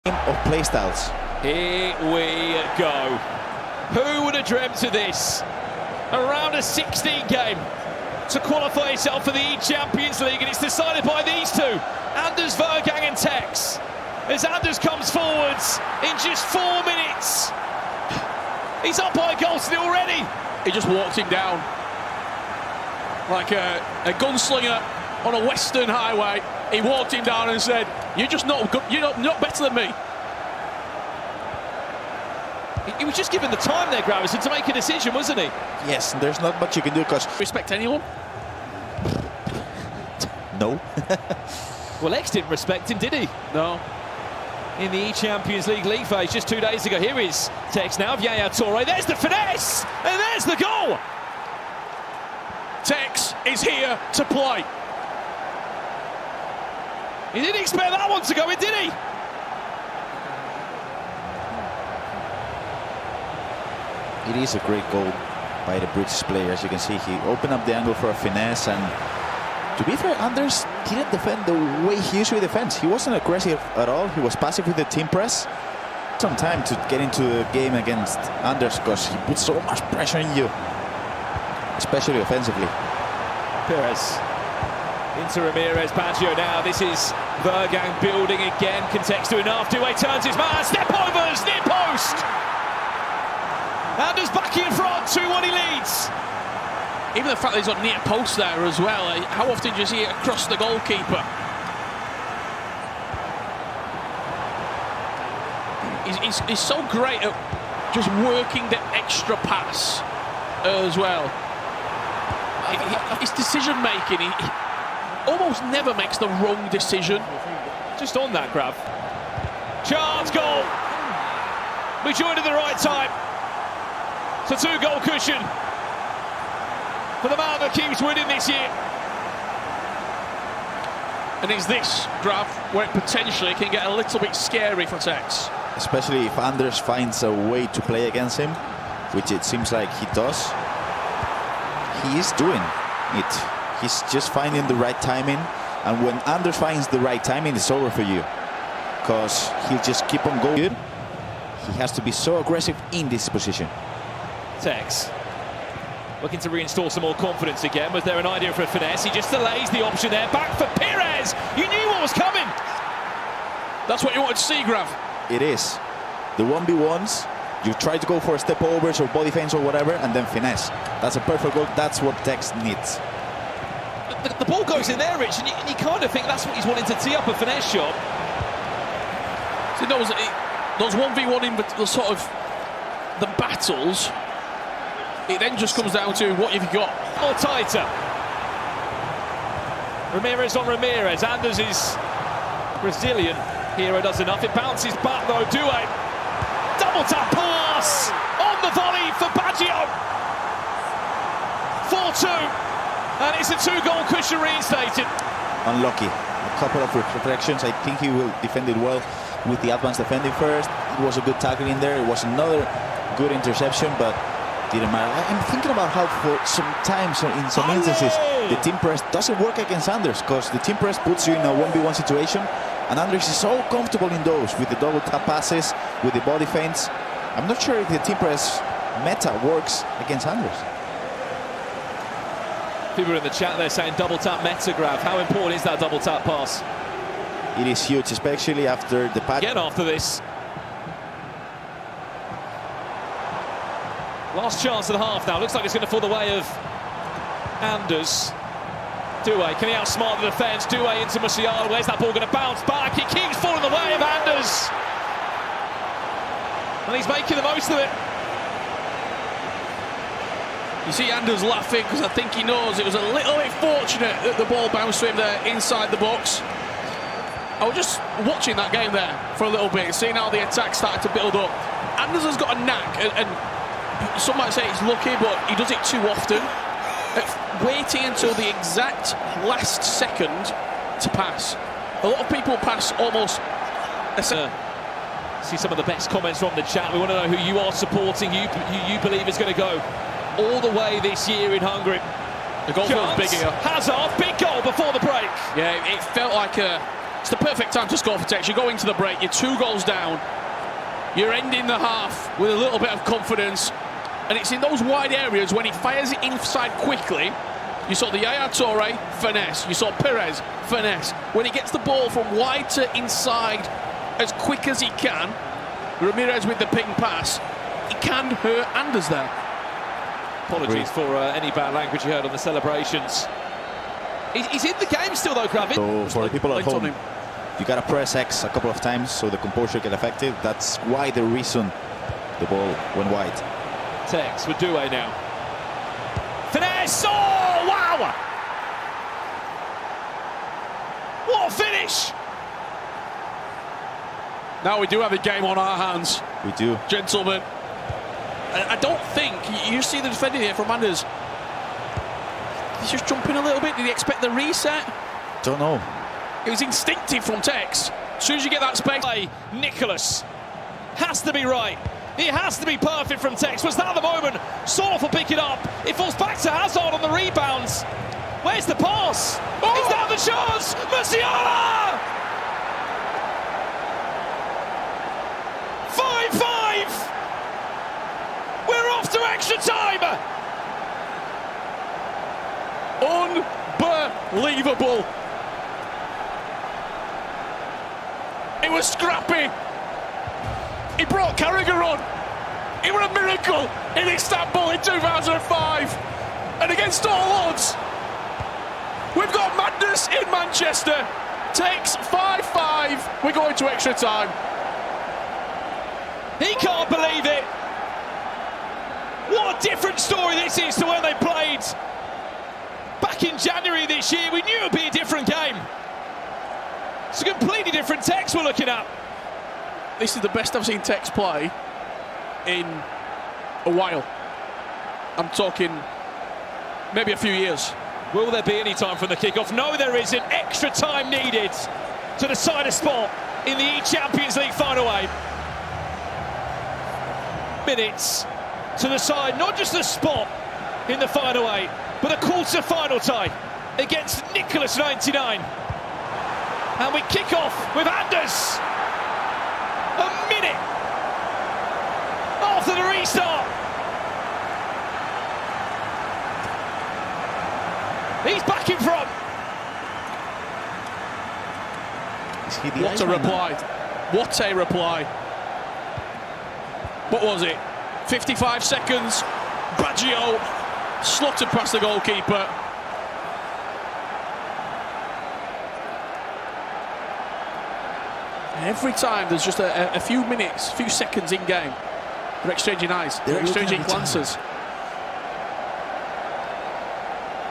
Of playstyles. Here we go. Who would have dreamt of this? Around a 16 game to qualify yourself for the Champions League, and it's decided by these two, Anders Vejrgang Vs Tekkz. As Anders comes forwards in just 4 minutes, he's up by a goal to nil already. He just walked him down like a gunslinger on a western highway. He walked him down and said, "You're just not good. You're not better than me." He was just given the time there, Gravison, to make a decision, wasn't he? Yes, there's not much you can do because... Respect anyone? No. Well, X didn't respect him, did he? No. In the Champions League phase just 2 days ago. Here is Tekkz now, Yaya Toure. There's the finesse, and there's the goal. Tekkz is here to play. He didn't expect that one to go in, did he? It is a great goal by the British player. As you can see, he opened up the angle for a finesse, and to be fair, Anders didn't defend the way he usually defends. He wasn't aggressive at all. He was passive with the team press. Some time to get into the game against Anders because he puts so much pressure on you, especially offensively. Perez into Ramirez, Baggio now. This is Vejrgang building again. Can Tekkz do enough? Doué turns his man. Step overs, near post. Anders back in front, 2-1 he leads. Even the fact that he's on near post there as well. How often do you see it across the goalkeeper? He's so great at just working the extra pass as well. His decision making, he almost never makes the wrong decision. Just on that, Grav. Chance, goal. We joined at the right time. It's a 2-goal cushion for the man that keeps winning this year. And it's this, Grav, where it potentially can get a little bit scary for Tekkz. Especially if Anders finds a way to play against him, which it seems like he does. He is doing it. He's just finding the right timing, and when Anders finds the right timing, it's over for you, because he'll just keep on going. He has to be so aggressive in this position. Tekkz looking to reinstall some more confidence again. Was there an idea for a finesse? He just delays the option there. Back for Perez. You knew what was coming. That's what you wanted to see, Grav. It is. The 1v1s, you try to go for step overs or body feints or whatever, and then finesse. That's a perfect goal. That's what Tekkz needs. The ball goes in there, Rich, and you kind of think that's what he's wanting to tee up, a finesse shot. See, those 1v1 in the sort of the battles, it then just comes down to what you've got. More tighter. Ramirez on Ramirez. Anders is Brazilian. Hero does enough. It bounces back though. Doué. Double tap pass on the volley for Baggio. 4-2. And it's a 2-goal cushion reinstated. Unlucky. A couple of reflections. I think he will defend it well with the advanced defending first. It was a good tackle in there. It was another good interception, but didn't matter. I'm thinking about how for sometimes in some instances the team press doesn't work against Anders, because the team press puts you in a 1v1 situation, and Anders is so comfortable in those with the double tap passes, with the body feints. I'm not sure if the team press meta works against Anders. People in the chat there saying double tap meta, Grav. How important is that double tap pass? It is huge, especially after the patch. Again after this. Last chance of the half now. Looks like it's going to fall the way of Anders. Doué, can he outsmart the defence? Doué into Musiala. Where's that ball going to bounce back? It keeps falling the way of Anders. And he's making the most of it. You see Anders laughing because I think he knows it was a little bit fortunate that the ball bounced to him there inside the box. I was just watching that game there for a little bit, seeing how the attack started to build up. Anders has got a knack, and some might say he's lucky, but he does it too often. Waiting until the exact last second to pass. A lot of people pass almost a second. See some of the best comments from the chat. We want to know who you are supporting, who you believe is going to go all the way this year in Hungary. The goal feels big here. Hazard, big goal before the break. Yeah, it felt like It's the perfect time to score for Tekkz. You go into the break, you're 2 goals down. You're ending the half with a little bit of confidence. And it's in those wide areas when he fires it inside quickly. You saw the Yaya Toure, finesse. You saw Perez, finesse. When he gets the ball from wide to inside as quick as he can, Ramirez with the ping pass, he can hurt Anders there. Apologies for any bad language you heard on the celebrations. He's in the game still though, Gravin. So for the people at home, you gotta press X a couple of times so the composure get affected. That's why the reason the ball went wide. Tekkz with Doué now. Finesse! Oh, wow! What a finish! Now we do have a game on our hands. We do. Gentlemen. I don't think, you see the defending here from Anders. He's just jumping a little bit. Did he expect the reset? Don't know. It was instinctive from Tekkz. As soon as you get that space. Nicholas has to be right. It has to be perfect from Tekkz. Was that the moment? Sorloth will pick it up. It falls back to Hazard on the rebounds. Where's the pass? Oh! Is that the chance? Musiala! 5-5! We're off to extra time! Unbelievable! It was scrappy. He brought Carragher on. It was a miracle in Istanbul in 2005. And against all odds, we've got madness in Manchester. Tekkz 5-5. We're going to extra time. He can't believe it. What a different story this is to when they played back in January this year. We knew it would be a different game. It's a completely different Tekkz we're looking at. This is the best I've seen Tekkz play in a while. I'm talking maybe a few years. Will there be any time from the kickoff? No, there isn't. Extra time needed to decide a spot in the Champions League final 8. Minutes to decide not just the spot in the final 8, but the quarter-final tie against Nicholas 99. And we kick off with Anders. A minute after the restart. He's back in front. What a reply. What a reply. What was it? 55 seconds. Baggio slotted past the goalkeeper. Every time there's just a few minutes, a few seconds in game, they're exchanging eyes, they're exchanging glances.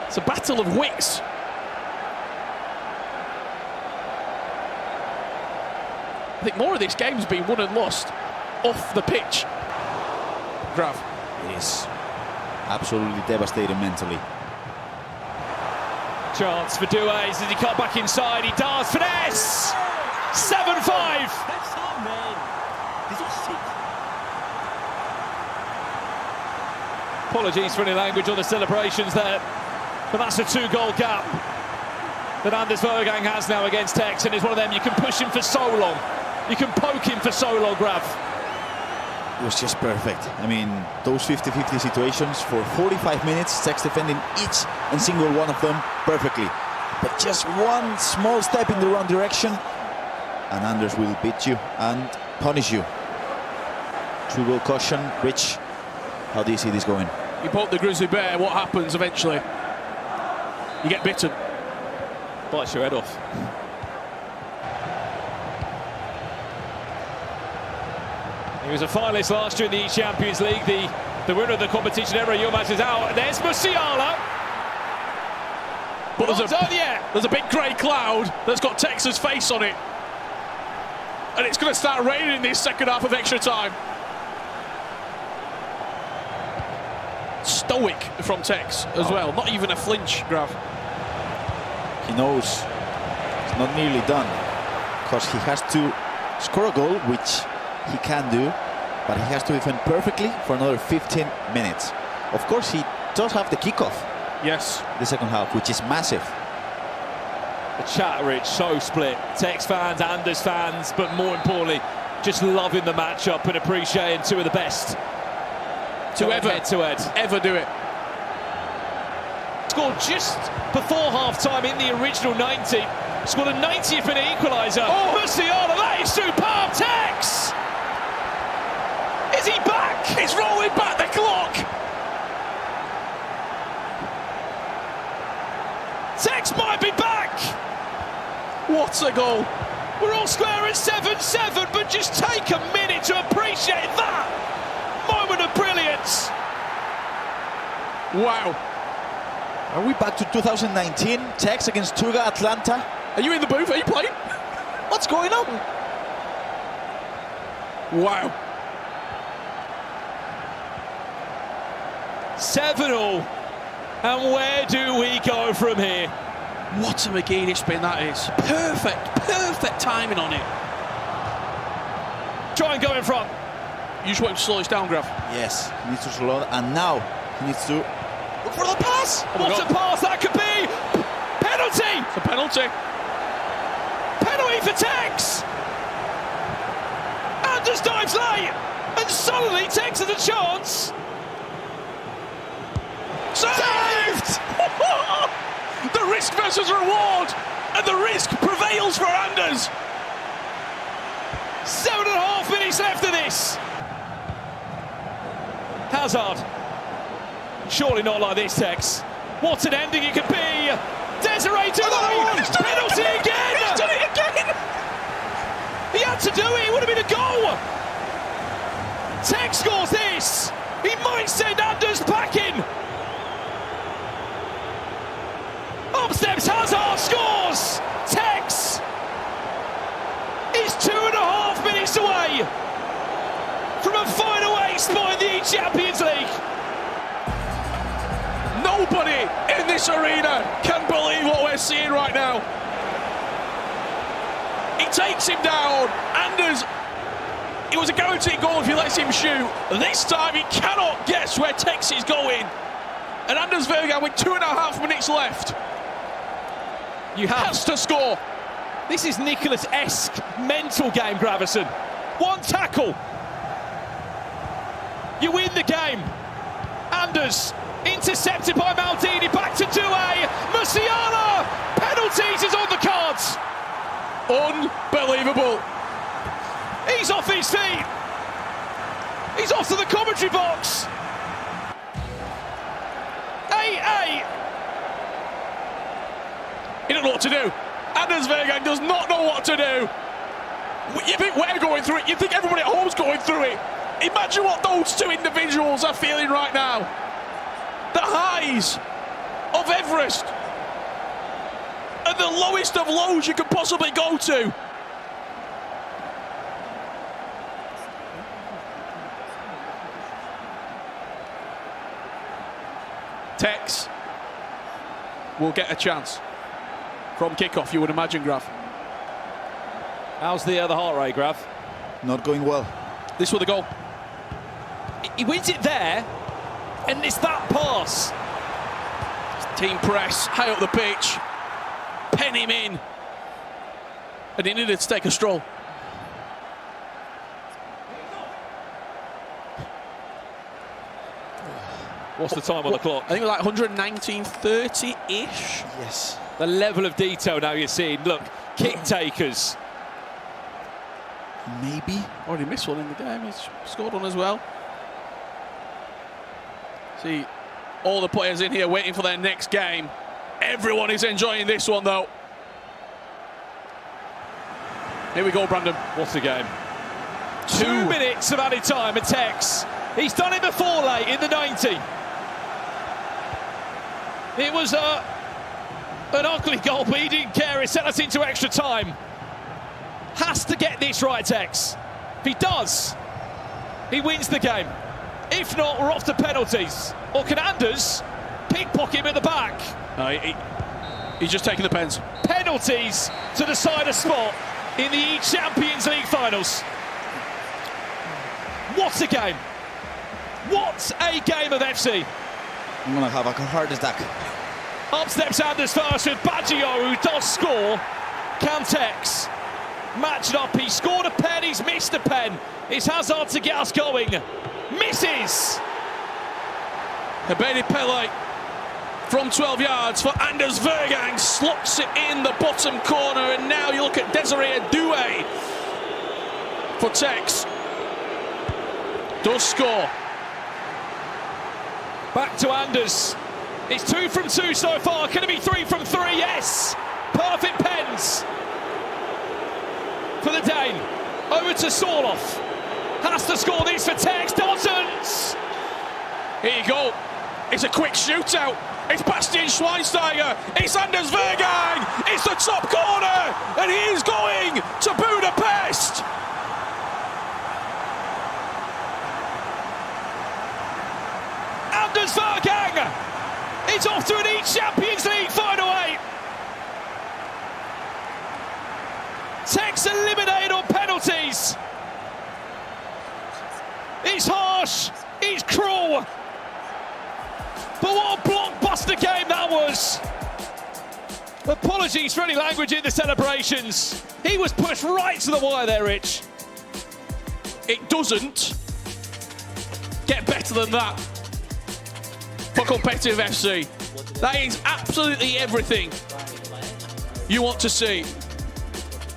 It's a battle of wits. I think more of this game's been won and lost off the pitch. Grav. It is absolutely devastating mentally. Chance for Doué. Does he cut back inside? He does. Finesse! 7-5. Apologies for any language on the celebrations there, but that's a 2-goal gap that Anders Vejrgang has now against Tekkz, and it's one of them you can push him for so long. You can poke him for so long, Grav. It was just perfect. I mean, those 50-50 situations for 45 minutes, Tekkz defending each and single one of them perfectly. But just one small step in the wrong direction, and Anders will beat you and punish you. 2-goal caution. Rich, how do you see this going? You poke the grizzly bear, what happens eventually? You get bitten. Bites your head off. He was a finalist last year in the Champions League. The winner of the competition, Emre Yilmaz, is out. And there's Musiala. But there's a big grey cloud that's got Tekkz's face on it. And it's going to start raining in this second half of extra time. Stoic from Tekkz as well. Not even a flinch, Grav. He knows it's not nearly done, because he has to score a goal, which he can do, but he has to defend perfectly for another 15 minutes. Of course, he does have the kickoff. Yes. The second half, which is massive. The chat, Rich, so split. Tekkz fans, Anders fans, but more importantly, just loving the matchup and appreciating two of the best to ever head-to-head. do it. Scored just before half-time in the original 90. Scored a 90th minute equaliser. Oh! Musiala, that is superb. Tekkz! Is he back? He's rolling back the clock. Tekkz might be back. What a goal. We're all square at 7-7, but just take a minute to appreciate that moment of brilliance. Wow. Are we back to 2019? Tekkz against Tuga Atlanta. Are you in the booth? Are you playing? What's going on? Wow. 7-7, and where do we go from here? What a McGeady spin that is. Perfect timing on it. Try and go in front. You just want him to slow this down, Graf. Yes, he needs to slow down, and now he needs to look for the pass. What a pass that could be! Penalty! It's a penalty. Penalty for Tekkz! Anders dives late, and suddenly Tekkz has a chance. Saved! The risk versus reward, and the risk prevails for Anders. 7.5 minutes left of this. Hazard. Surely not like this, Tekkz. What an ending it could be. Desiree Doué. Penalty again. He's done it again. He had to do it. It would have been a goal. Tekkz scores this. He might send Anders packing. Up steps Hazard, scores! Tekkz is 2.5 minutes away from a final 8 spot in the Champions League. Nobody in this arena can believe what we're seeing right now. He takes him down. Anders, it was a guaranteed goal if he lets him shoot. This time he cannot guess where Tekkz is going. And Anders Vejrgang with 2.5 minutes left. You Has to score. This is Nicholas-esque mental game, Gravison. One tackle. You win the game. Anders intercepted by Maldini. Back to Doué. Musiala. Penalties is on the cards. Unbelievable. He's off his feet. He's off to the commentary box. 8-8. He doesn't know what to do. Anders Vejrgang does not know what to do. You think we're going through it, you think everybody at home's going through it. Imagine what those two individuals are feeling right now. The highs of Everest and the lowest of lows you could possibly go to. Tekkz will get a chance from kickoff, you would imagine, Graf. How's the heart rate, Grav? Not going well. This was the goal. He wins it there, and it's that pass. Team press, high up the pitch, pen him in, and he needed to take a stroll. What's the time on the clock? I think it was like 119.30-ish. Yes. The level of detail now you're seeing. Look, kick takers. Maybe. Already missed one in the game. He's scored one as well. See, all the players in here waiting for their next game. Everyone is enjoying this one, though. Here we go, Brandon. What a game. 2 minutes of added time at Tekkz. He's done it before late in the 90. It was an ugly goal, but he didn't care. He sent us into extra time. Has to get this right, Tekkz. If he does, he wins the game. If not, we're off to penalties. Or can Anders pickpocket him at the back? He's just taking the pens. Penalties to decide a spot in the Champions League finals. What a game. What a game of FC. I'm going to have a heart attack. Up steps Anders first with Baggio, who does score. Can Tekkz match it up? He scored a pen, he's missed a pen. It's Hazard to get us going. Misses! Hebede Pele from 12 yards for Anders Vejrgang, slots it in the bottom corner, and now you look at Desiree Doué for Tekkz. Does score. Back to Anders. It's 2 from 2 so far. Can it be 3 from 3? Yes! Perfect pens for the Dane. Over to Sorloth. Has to score this for Tekkz. Doesn't! Here you go. It's a quick shootout. It's Bastian Schweinsteiger. It's Anders Vejrgang. It's the top corner. And he is going to Budapest. Anders Vejrgang is off to an Champions League final 8. Tekkz eliminated on penalties. It's harsh, it's cruel. But what a blockbuster game that was. Apologies for any language in the celebrations. He was pushed right to the wire there, Rich. It doesn't get better than that for competitive FC. That is absolutely everything you want to see.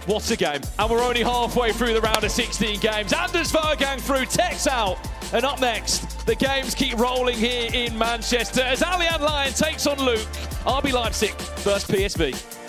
What a game. And we're only halfway through the round of 16 games. Anders Vejrgang through, Tekkz out. And up next, the games keep rolling here in Manchester as Allianz Lyon takes on Luke. RB Leipzig versus PSV.